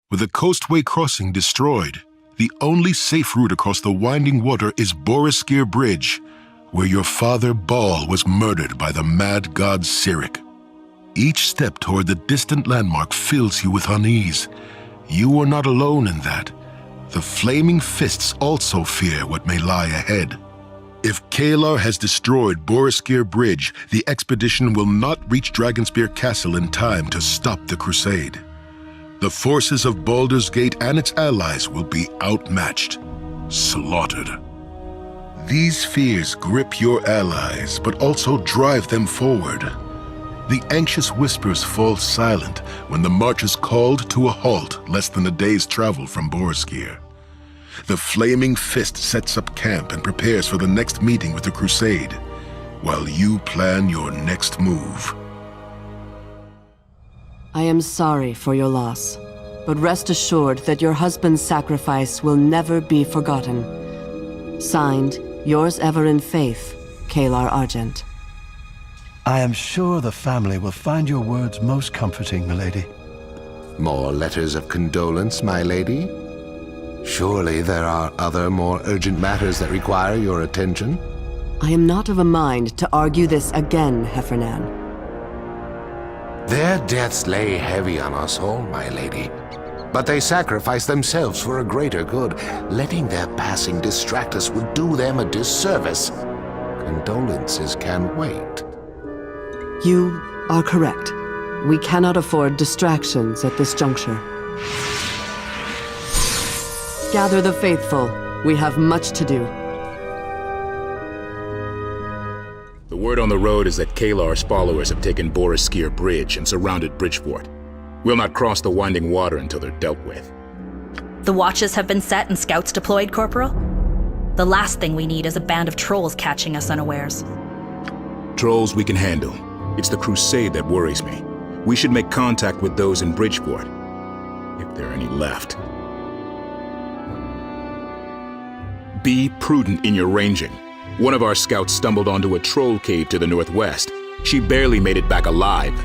With the coastway crossing destroyed, the only safe route across the winding water is Boriskir Bridge, where your father Baal was murdered by the mad god Sirik. Each step toward the distant landmark fills you with unease. You are not alone in that. The Flaming Fists also fear what may lie ahead. If Kalar has destroyed Boriskir Bridge, the expedition will not reach Dragonspear Castle in time to stop the crusade. The forces of Baldur's Gate and its allies will be outmatched, slaughtered. These fears grip your allies, but also drive them forward. The anxious whispers fall silent when the march is called to a halt less than a day's travel from Boriskir. The Flaming Fist sets up camp and prepares for the next meeting with the crusade, while you plan your next move. I am sorry for your loss, but rest assured that your husband's sacrifice will never be forgotten. Signed, yours ever in faith, Kalar Argent. I am sure the family will find your words most comforting, milady. More letters of condolence, my lady? Surely there are other more urgent matters that require your attention? I am not of a mind to argue this again, Heffernan. Their deaths lay heavy on us all, my lady. But they sacrificed themselves for a greater good. Letting their passing distract us would do them a disservice. Condolences can wait. You are correct. We cannot afford distractions at this juncture. Gather the faithful. We have much to do. The word on the road is that Kalar's followers have taken Boriskir Bridge and surrounded Bridgeport. We'll not cross the winding water until they're dealt with. The watches have been set and scouts deployed, Corporal? The last thing we need is a band of trolls catching us unawares. Trolls we can handle. It's the crusade that worries me. We should make contact with those in Bridgeport, if there are any left. Be prudent in your ranging. One of our scouts stumbled onto a troll cave to the northwest. She barely made it back alive.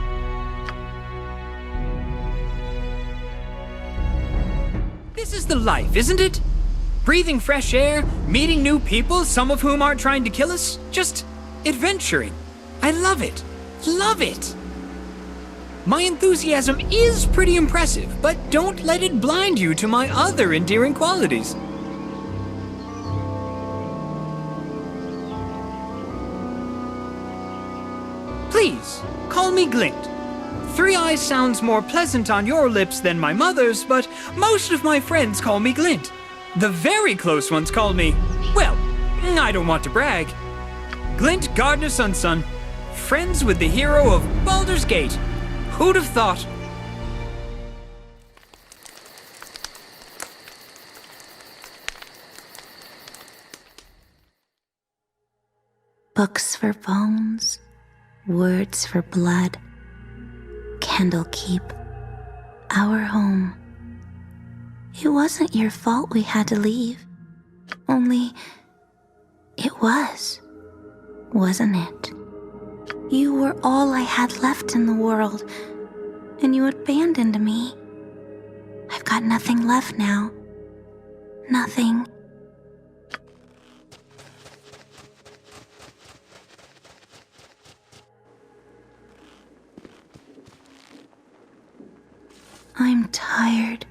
This is the life, isn't it? Breathing fresh air, meeting new people, some of whom aren't trying to kill us, just adventuring. I love it. Love it. My enthusiasm is pretty impressive, but don't let it blind you to my other endearing qualities. Please, call me Glint. Three Eyes sounds more pleasant on your lips than my mother's, but most of my friends call me Glint. The very close ones call me, well, I don't want to brag. Glint Gardner Sunsun, friends with the hero of Baldur's Gate. Who'd have thought? Books for bones, words for blood. Candlekeep, our home. It wasn't your fault we had to leave. Only, it was, wasn't it? You were all I had left in the world, and you abandoned me. I've got nothing left now. Nothing. I'm tired.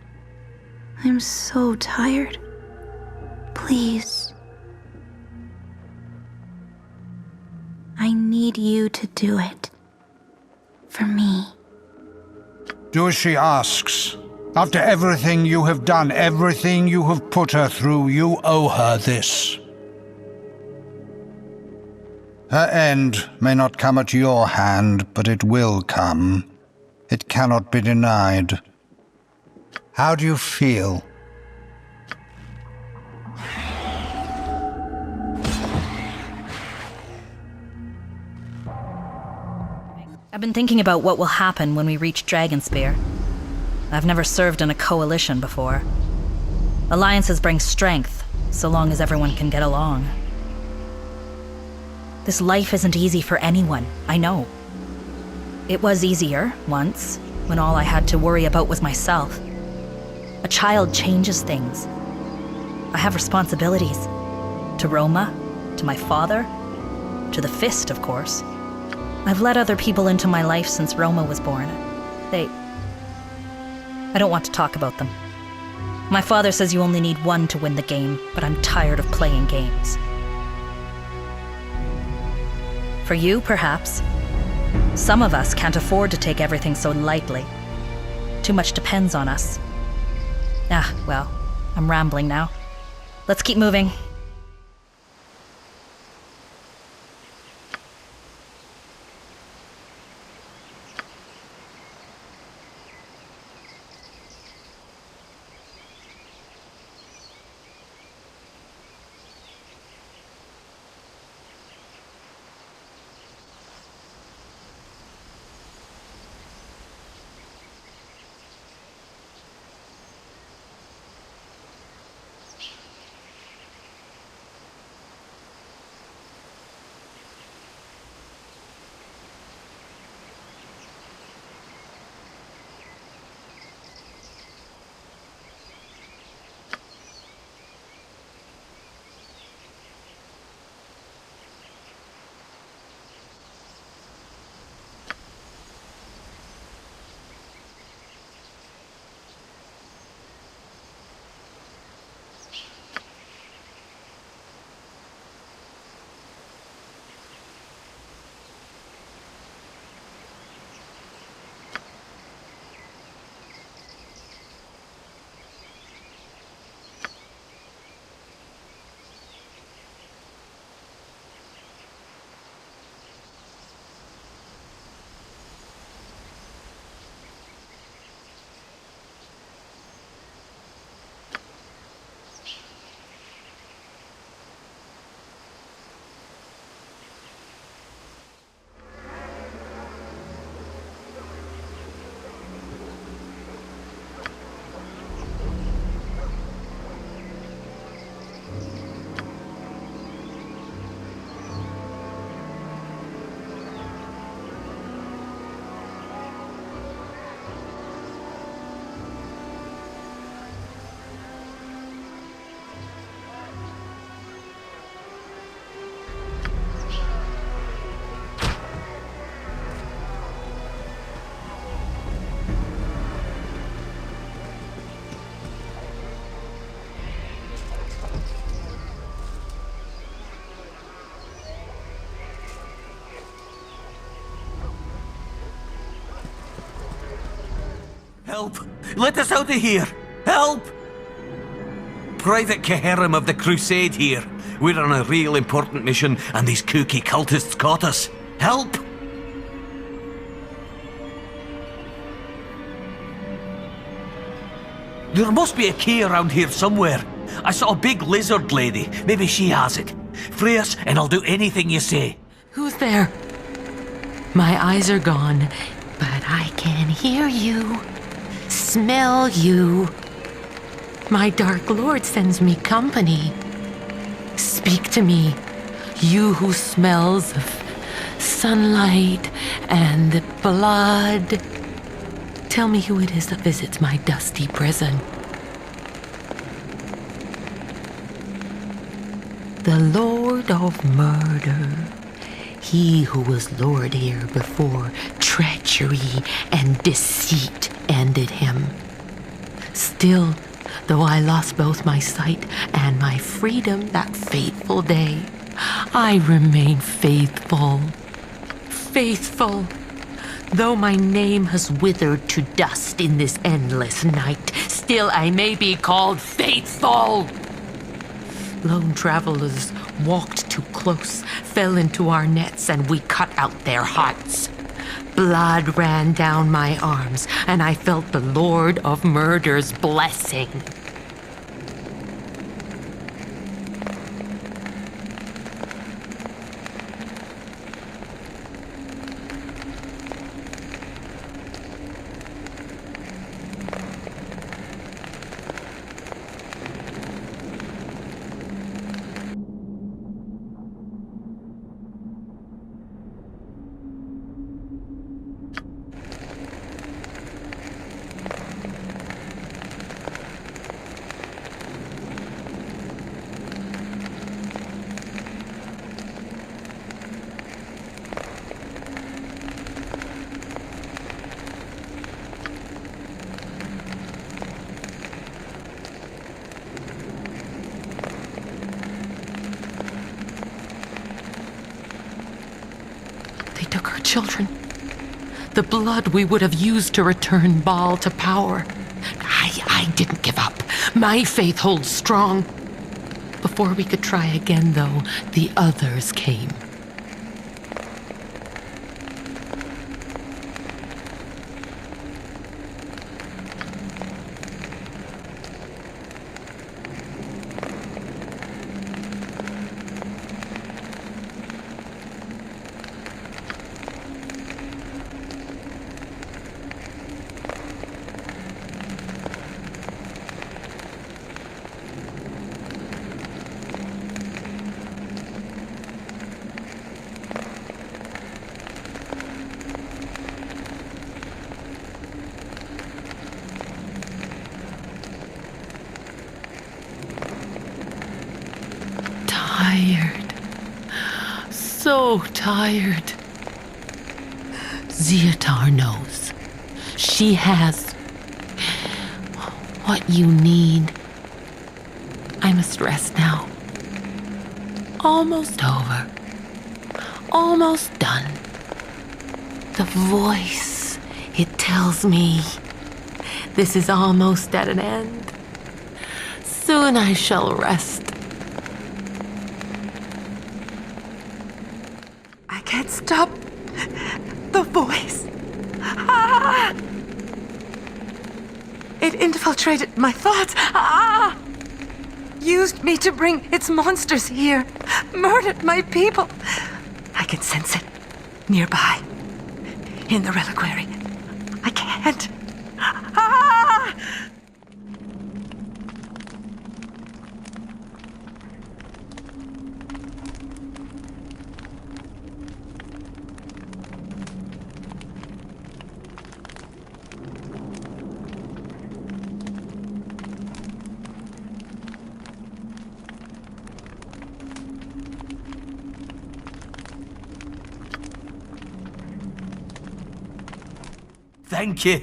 I'm so tired. Please. I need you to do it. For me. Do as she asks. After everything you have done, everything you have put her through, you owe her this. Her end may not come at your hand, but it will come. It cannot be denied. How do you feel? I've been thinking about what will happen when we reach Dragonspear. I've never served in a coalition before. Alliances bring strength, so long as everyone can get along. This life isn't easy for anyone, I know. It was easier, once, when all I had to worry about was myself. child changes things. I have responsibilities. To Roma, to my father, to the Fist, of course. I've let other people into my life since Roma was born. I don't want to talk about them. My father says you only need one to win the game, but I'm tired of playing games. For you, perhaps. Some of us can't afford to take everything so lightly. Too much depends on us. Well, I'm rambling now. Let's keep moving. Help! Let us out of here! Help! Private Keherim of the Crusade here. We're on a real important mission, and these kooky cultists caught us. Help! There must be a key around here somewhere. I saw a big lizard lady. Maybe she has it. Free us, and I'll do anything you say. Who's there? My eyes are gone, but I can hear you. Smell you. My Dark Lord sends me company. Speak to me, you who smells of sunlight and blood. Tell me who it is that visits my dusty prison. The Lord of Murder. He who was Lord here before treachery and deceit ended him. Still, though I lost both my sight and my freedom that fateful day, I remain faithful. Faithful. Though my name has withered to dust in this endless night, still I may be called faithful. Lone travelers walked too close, fell into our nets, and we cut out their hearts. Blood ran down my arms, and I felt the Lord of Murder's blessing. took our children. The blood we would have used to return Baal to power. I didn't give up. My faith holds strong. Before we could try again, though, the others came. Tired. So tired. Zeotar knows. She has what you need. I must rest now. Almost over. Almost done. The voice, it tells me this is almost at an end. Soon I shall rest. I can't stop the voice. Ah! It infiltrated my thoughts. Ah! Used me to bring its monsters here. Murdered my people. I can sense it. Nearby. In the reliquary. I can't. Ah! Thank you.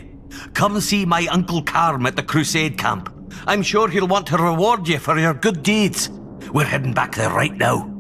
Come see my Uncle Carm at the Crusade camp. I'm sure he'll want to reward you for your good deeds. We're heading back there right now.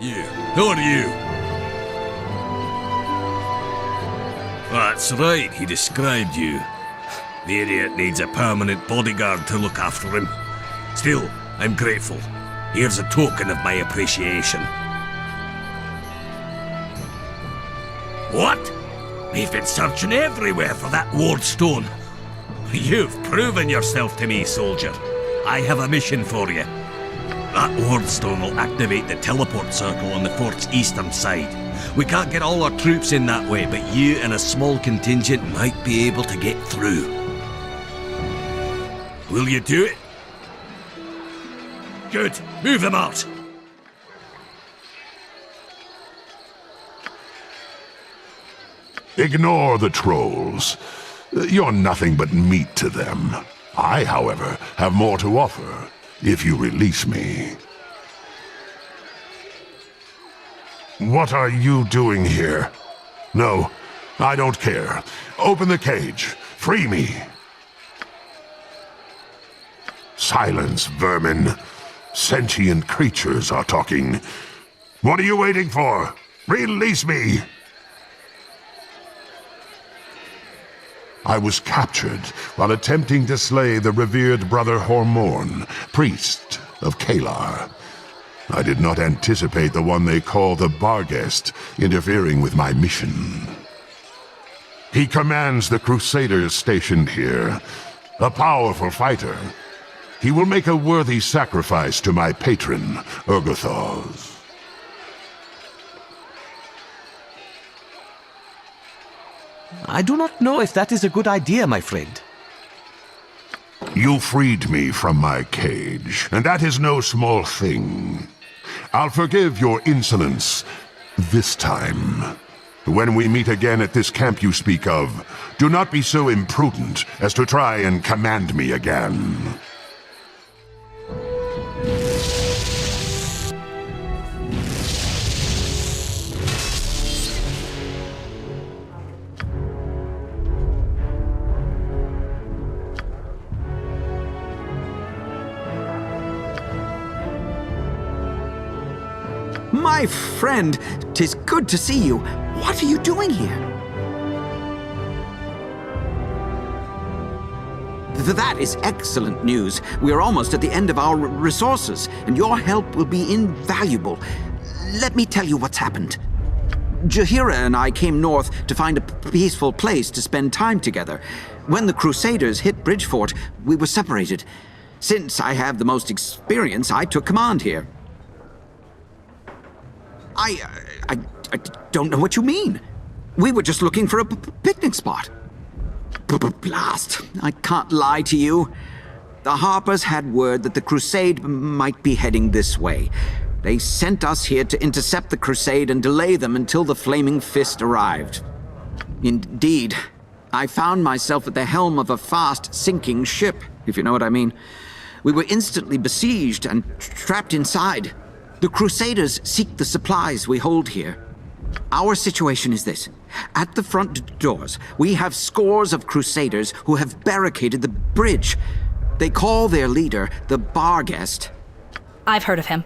You. Who are you? That's right, he described you. The idiot needs a permanent bodyguard to look after him. Still, I'm grateful. Here's a token of my appreciation. What? We've been searching everywhere for that ward stone. You've proven yourself to me, soldier. I have a mission for you. That wardstone will activate the teleport circle on the fort's eastern side. We can't get all our troops in that way, but you and a small contingent might be able to get through. Will you do it? Good. Move them out. Ignore the trolls. You're nothing but meat to them. I, however, have more to offer. If you release me. What are you doing here? No, I don't care. Open the cage. Free me. Silence, vermin. Sentient creatures are talking. What are you waiting for? Release me! I was captured while attempting to slay the revered brother Hormorn, priest of Kalar. I did not anticipate the one they call the Barghest interfering with my mission. He commands the Crusaders stationed here, a powerful fighter. He will make a worthy sacrifice to my patron, Urgathoz. I do not know if that is a good idea, my friend. You freed me from my cage, and that is no small thing. I'll forgive your insolence this time. When we meet again at this camp you speak of, do not be so imprudent as to try and command me again. My friend, 'tis good to see you. What are you doing here? That is excellent news. We are almost at the end of our resources, and your help will be invaluable. Let me tell you what's happened. Jaheira and I came north to find a peaceful place to spend time together. When the Crusaders hit Bridgefort, we were separated. Since I have the most experience, I took command here. I don't know what you mean. We were just looking for a picnic spot. Blast. I can't lie to you. The Harpers had word that the Crusade might be heading this way. They sent us here to intercept the Crusade and delay them until the Flaming Fist arrived. Indeed, I found myself at the helm of a fast-sinking ship, if you know what I mean. We were instantly besieged and trapped inside. The Crusaders seek the supplies we hold here. Our situation is this. At the front doors, we have scores of Crusaders who have barricaded the bridge. They call their leader the Barghest. I've heard of him.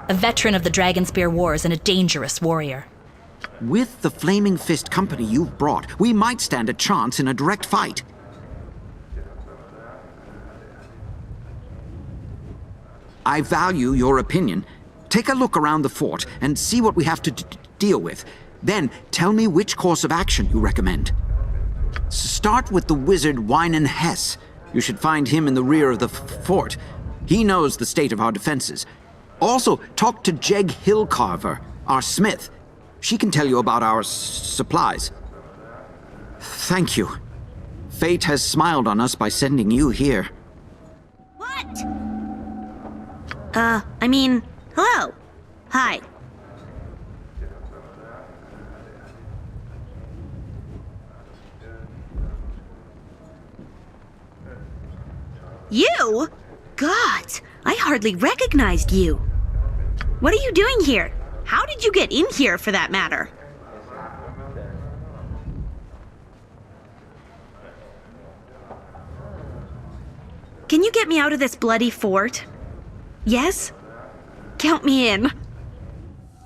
A veteran of the Dragonspear Wars and a dangerous warrior. With the Flaming Fist company you've brought, we might stand a chance in a direct fight. I value your opinion. Take a look around the fort and see what we have to deal with. Then tell me which course of action you recommend. Start with the wizard Wynan Hess. You should find him in the rear of the fort. He knows the state of our defenses. Also, talk to Jeg Hillcarver, our smith. She can tell you about our supplies. Thank you. Fate has smiled on us by sending you here. What? Hello. Hi. You? God, I hardly recognized you. What are you doing here? How did you get in here, for that matter? Can you get me out of this bloody fort? Yes? Count me in.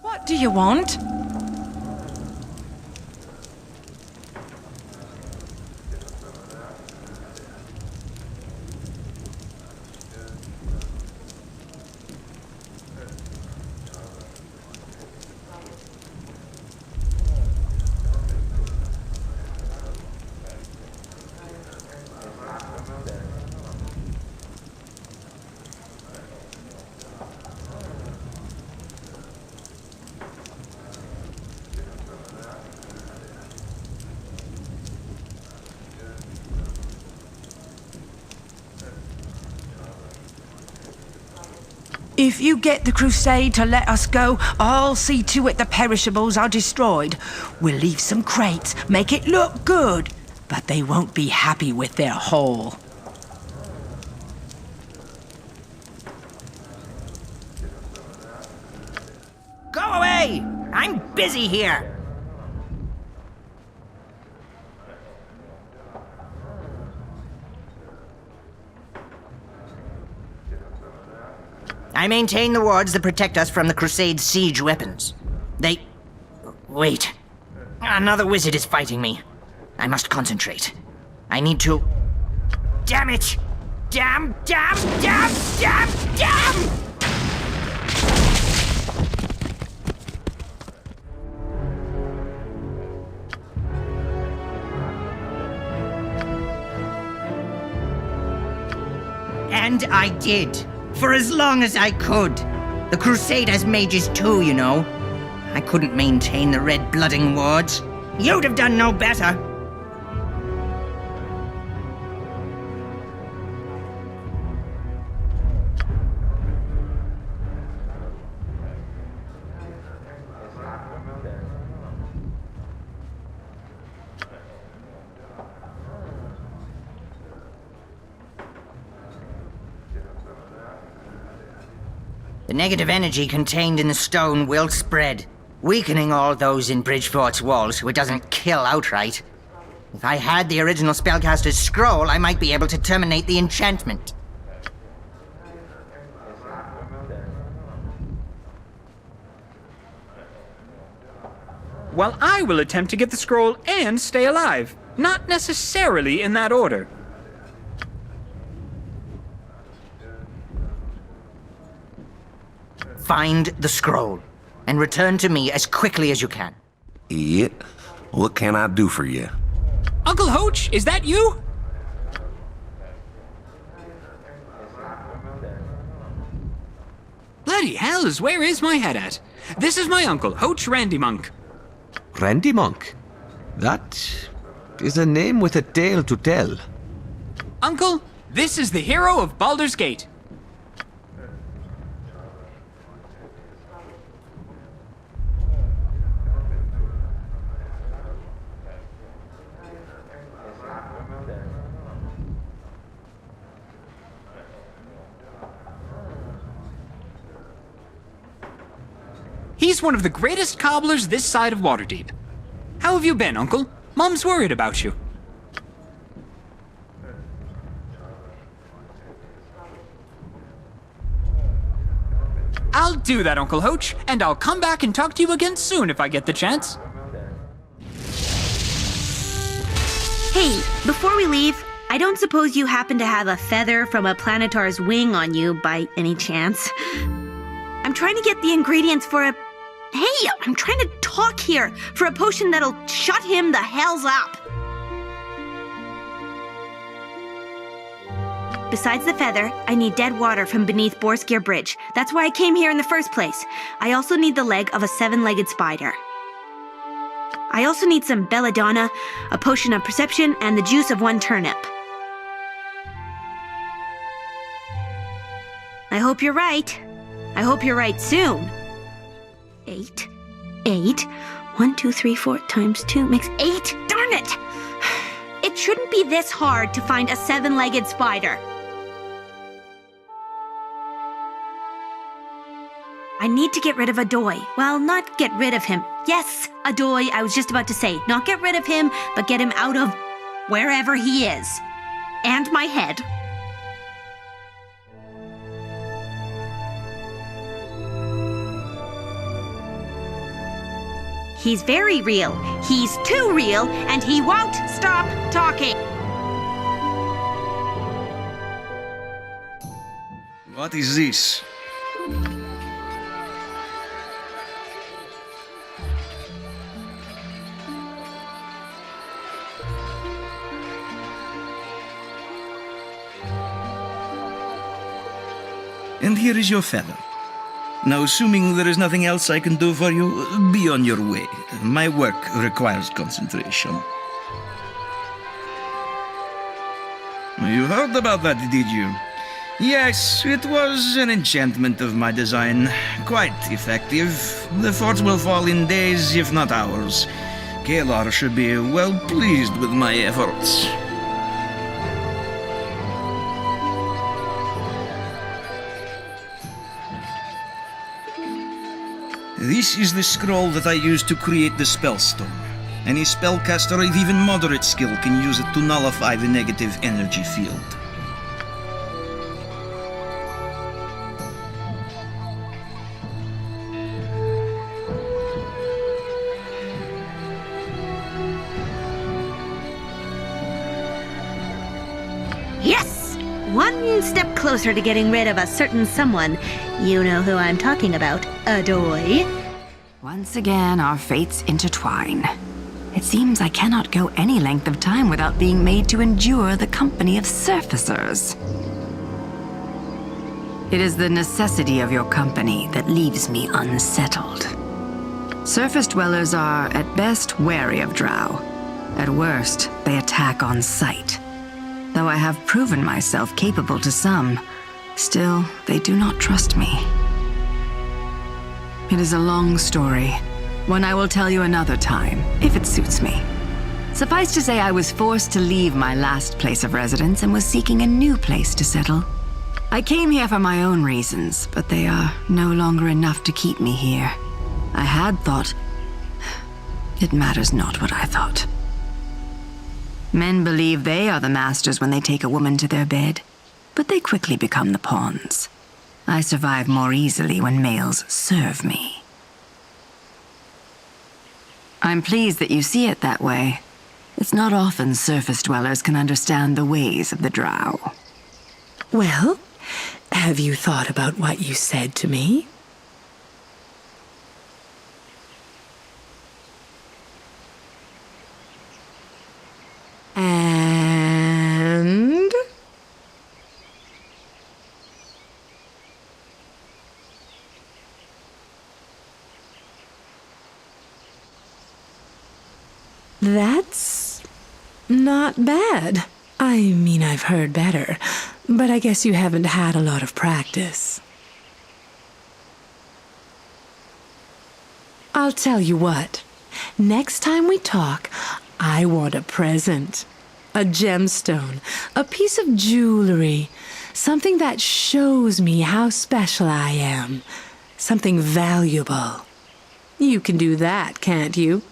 What do you want? If you get the Crusade to let us go, I'll see to it the perishables are destroyed. We'll leave some crates, make it look good, but they won't be happy with their haul. Go away! I'm busy here! I maintain the wards that protect us from the Crusade's siege weapons. Wait. Another wizard is fighting me. I must concentrate. I need to... Damn it! Damn! And I did. For as long as I could. The Crusade has mages too, you know. I couldn't maintain the red-blooding wards. You'd have done no better. The negative energy contained in the stone will spread, weakening all those in Bridgefort's walls so it doesn't kill outright. If I had the original spellcaster's scroll, I might be able to terminate the enchantment. Well, I will attempt to get the scroll and stay alive. Not necessarily in that order. Find the scroll, and return to me as quickly as you can. Yeah? What can I do for you? Uncle Hoach, is that you? Bloody hells, where is my head at? This is my uncle, Hoach Randy Monk. Randy Monk? That is a name with a tale to tell. Uncle, this is the hero of Baldur's Gate. He's one of the greatest cobblers this side of Waterdeep. How have you been, Uncle? Mom's worried about you. I'll do that, Uncle Hoach, and I'll come back and talk to you again soon if I get the chance. Hey, before we leave, I don't suppose you happen to have a feather from a planetar's wing on you by any chance? I'm trying to get the ingredients for a... Hey, I'm trying to talk here for a potion that'll shut him the hells up. Besides the feather, I need dead water from beneath Borskier Bridge. That's why I came here in the first place. I also need the leg of a 7-legged spider. I also need some belladonna, a potion of perception, and the juice of 1 turnip. I hope you're right. I hope you're right soon. 8. 1, 2, 3, 4 times 2 makes 8. Darn it! It shouldn't be this hard to find a 7-legged spider. I need to get rid of Adoy. Well, not get rid of him. Yes, Adoy, I was just about to say. Not get rid of him, but get him out of wherever he is. And my head. He's very real. He's too real, and he won't stop talking. What is this? And here is your feather. Now, assuming there is nothing else I can do for you, be on your way. My work requires concentration. You heard about that, did you? Yes, it was an enchantment of my design. Quite effective. The fort will fall in days, if not hours. Kalar should be well pleased with my efforts. This is the scroll that I used to create the spellstone. Any spellcaster of even moderate skill can use it to nullify the negative energy field. Yes! One step closer to getting rid of a certain someone. You know who I'm talking about, Adoy. Once again, our fates intertwine. It seems I cannot go any length of time without being made to endure the company of surfacers. It is the necessity of your company that leaves me unsettled. Surface dwellers are, at best, wary of drow. At worst, they attack on sight. Though I have proven myself capable to some, still, they do not trust me. It is a long story, one I will tell you another time, if it suits me. Suffice to say, I was forced to leave my last place of residence and was seeking a new place to settle. I came here for my own reasons, but they are no longer enough to keep me here. I had thought... It matters not what I thought. Men believe they are the masters when they take a woman to their bed, but they quickly become the pawns. I survive more easily when males serve me. I'm pleased that you see it that way. It's not often surface dwellers can understand the ways of the drow. Well, have you thought about what you said to me? And... That's not bad. I mean, I've heard better, but I guess you haven't had a lot of practice. I'll tell you what. Next time we talk, I want a present. A gemstone, a piece of jewelry, something that shows me how special I am. Something valuable. You can do that, can't you?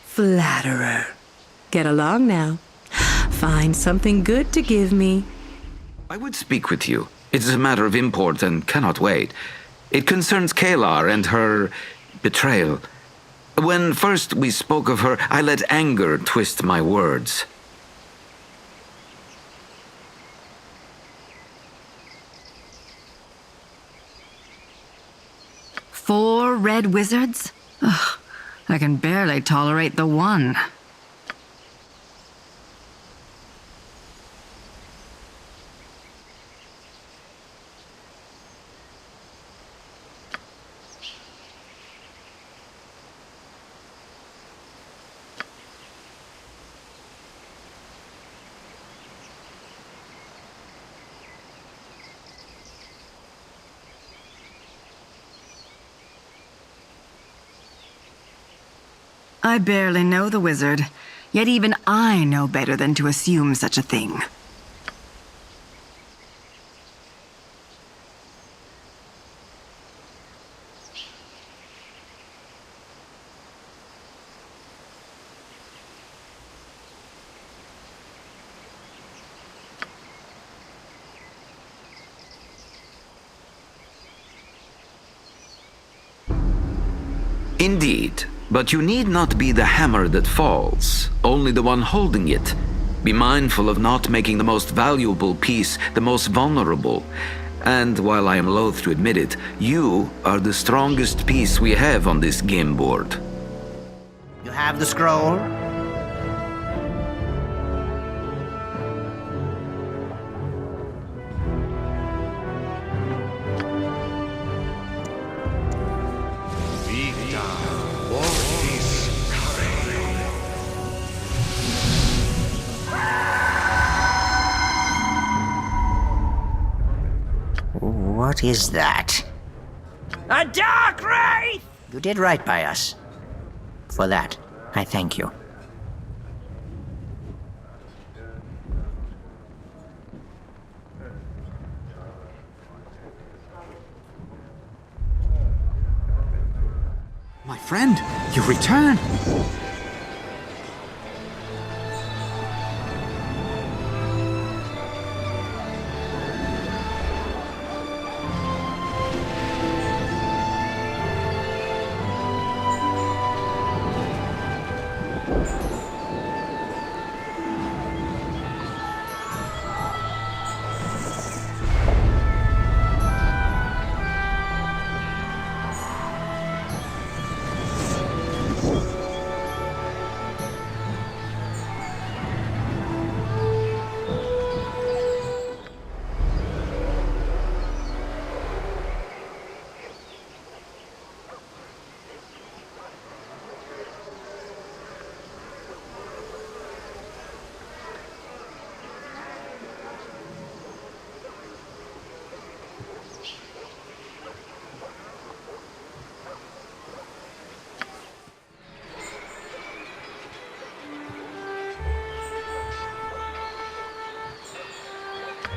Flatterer. Get along now. Find something good to give me. I would speak with you. It is a matter of import and cannot wait. It concerns Kalar and her betrayal. When first we spoke of her, I let anger twist my words. Four red wizards? Ugh, I can barely tolerate the one. I barely know the wizard, yet even I know better than to assume such a thing. Indeed. But you need not be the hammer that falls, only the one holding it. Be mindful of not making the most valuable piece the most vulnerable. And while I am loath to admit it, you are the strongest piece we have on this game board. You have the scroll? What is that? A dark wraith! You did right by us. For that, I thank you. My friend, you return!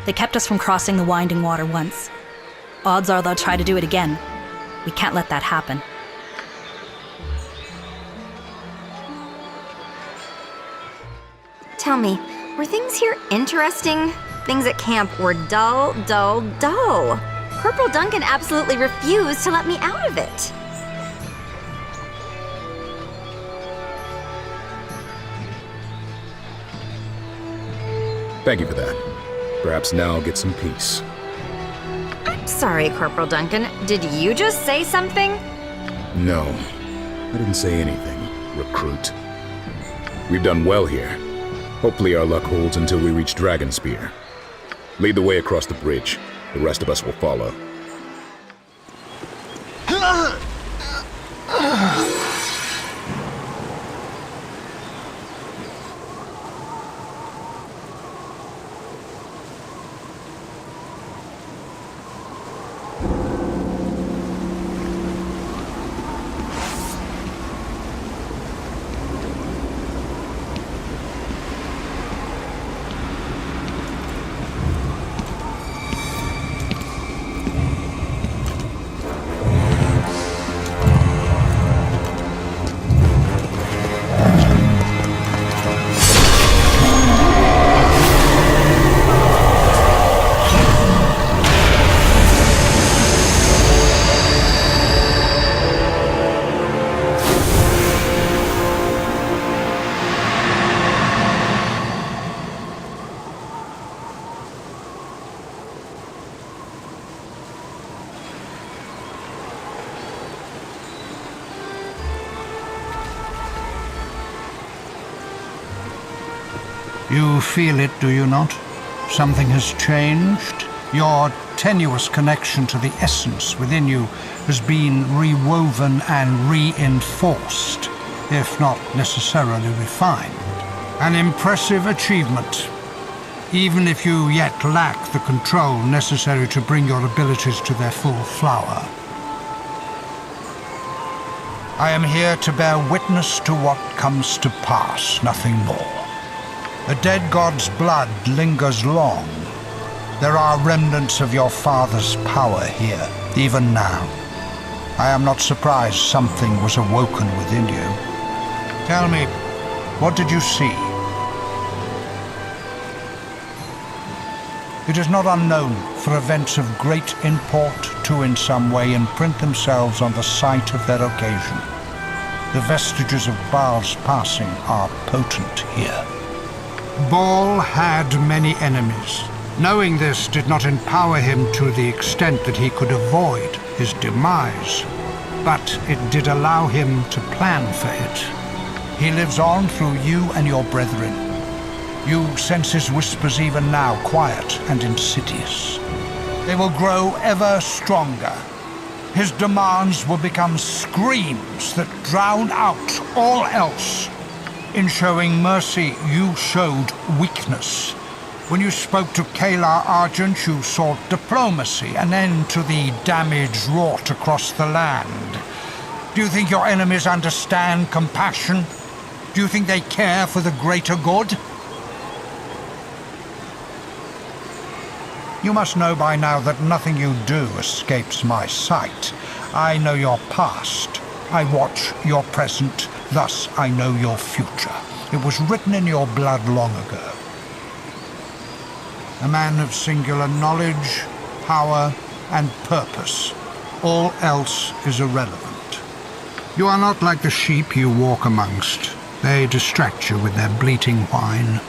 They kept us from crossing the winding water once. Odds are they'll try to do it again. We can't let that happen. Tell me, were things here interesting? Things at camp were dull, dull, dull. Corporal Duncan absolutely refused to let me out of it. Thank you for that. Perhaps now I'll get some peace. I'm sorry, Corporal Duncan. Did you just say something? No, I didn't say anything, recruit. We've done well here. Hopefully our luck holds until we reach Dragonspear. Lead the way across the bridge. The rest of us will follow. You feel it, do you not? Something has changed. Your tenuous connection to the essence within you has been rewoven and reinforced, if not necessarily refined. An impressive achievement, even if you yet lack the control necessary to bring your abilities to their full flower. I am here to bear witness to what comes to pass, nothing more. The dead god's blood lingers long. There are remnants of your father's power here, even now. I am not surprised something was awoken within you. Tell me, what did you see? It is not unknown for events of great import to in some way imprint themselves on the site of their occasion. The vestiges of Baal's passing are potent here. Baal had many enemies. Knowing this did not empower him to the extent that he could avoid his demise, but it did allow him to plan for it. He lives on through you and your brethren. You sense his whispers even now, quiet and insidious. They will grow ever stronger. His demands will become screams that drown out all else. In showing mercy, you showed weakness. When you spoke to Kalar Argent, you sought diplomacy, an end to the damage wrought across the land. Do you think your enemies understand compassion? Do you think they care for the greater good? You must know by now that nothing you do escapes my sight. I know your past. I watch your present. Thus, I know your future. It was written in your blood long ago. A man of singular knowledge, power, and purpose. All else is irrelevant. You are not like the sheep you walk amongst. They distract you with their bleating whine.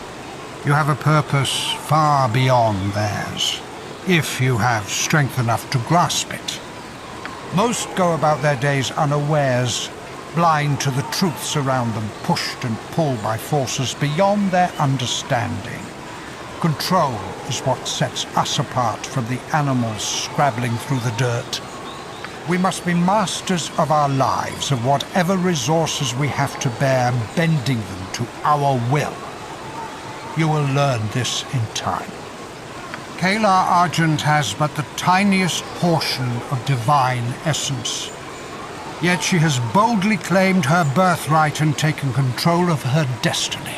You have a purpose far beyond theirs, if you have strength enough to grasp it. Most go about their days unawares, blind to the truths around them, pushed and pulled by forces beyond their understanding. Control is what sets us apart from the animals scrabbling through the dirt. We must be masters of our lives, of whatever resources we have to bear, bending them to our will. You will learn this in time. Kalar Argent has but the tiniest portion of divine essence. Yet she has boldly claimed her birthright and taken control of her destiny.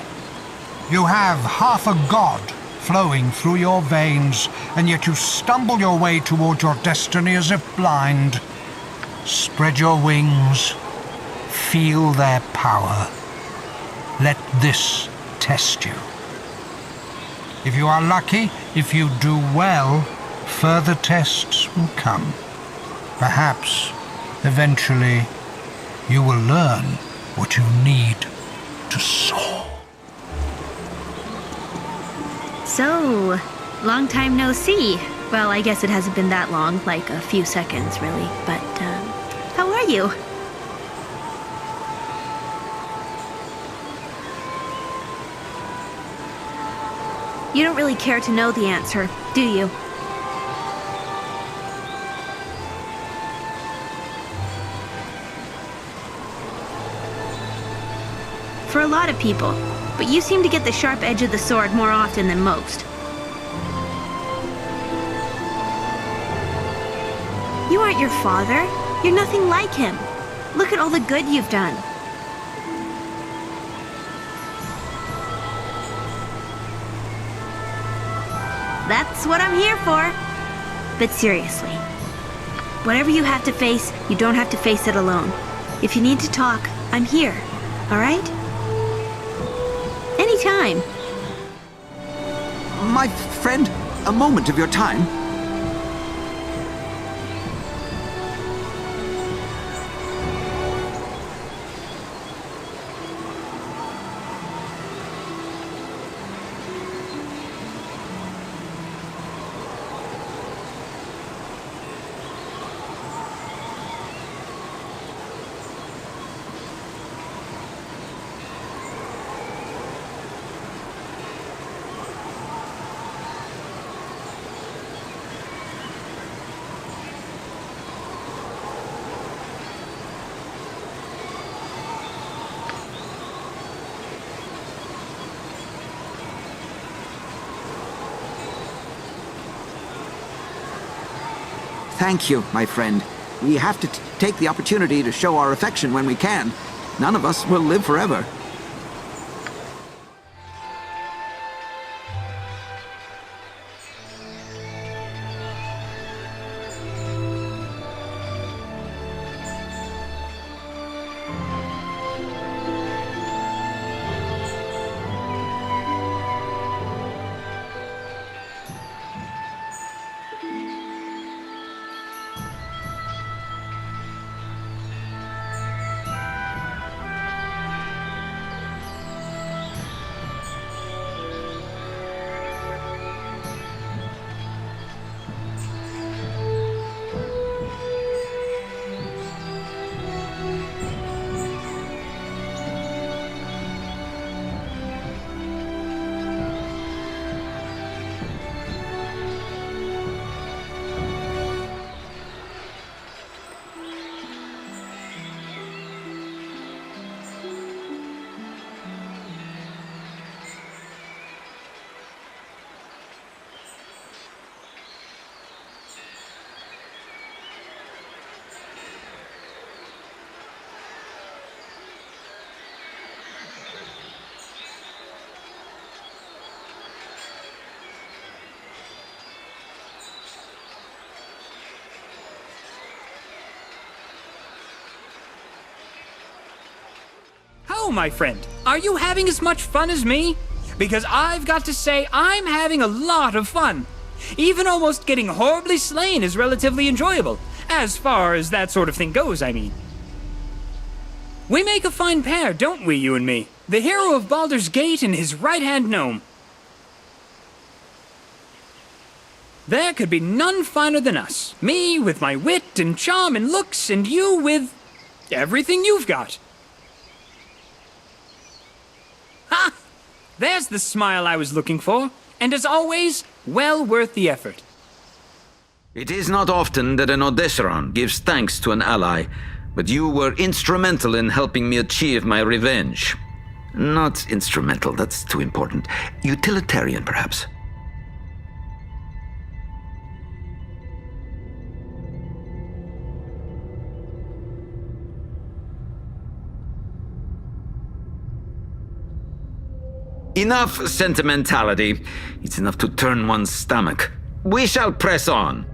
You have half a god flowing through your veins, and yet you stumble your way toward your destiny as if blind. Spread your wings. Feel their power. Let this test you. If you are lucky, if you do well, further tests will come. Perhaps, eventually, you will learn what you need to soar. So, long time no see. Well, I guess it hasn't been that long, like a few seconds, really. But, how are you? You don't really care to know the answer, do you? For a lot of people, but you seem to get the sharp edge of the sword more often than most. You aren't your father. You're nothing like him. Look at all the good you've done. That's what I'm here for. But seriously, whatever you have to face, you don't have to face it alone. If you need to talk, I'm here, all right? Anytime. My friend, a moment of your time. Thank you, my friend. We have to take the opportunity to show our affection when we can. None of us will live forever. Oh, my friend, are you having as much fun as me? Because I've got to say, I'm having a lot of fun. Even almost getting horribly slain is relatively enjoyable, as far as that sort of thing goes, I mean. We make a fine pair, don't we, you and me? The hero of Baldur's Gate and his right-hand gnome. There could be none finer than us. Me with my wit and charm and looks, and you with everything you've got. Ha! There's the smile I was looking for, and as always, well worth the effort. It is not often that an Odesseron gives thanks to an ally, but you were instrumental in helping me achieve my revenge. Not instrumental, that's too important. Utilitarian, perhaps. Enough sentimentality. It's enough to turn one's stomach. We shall press on.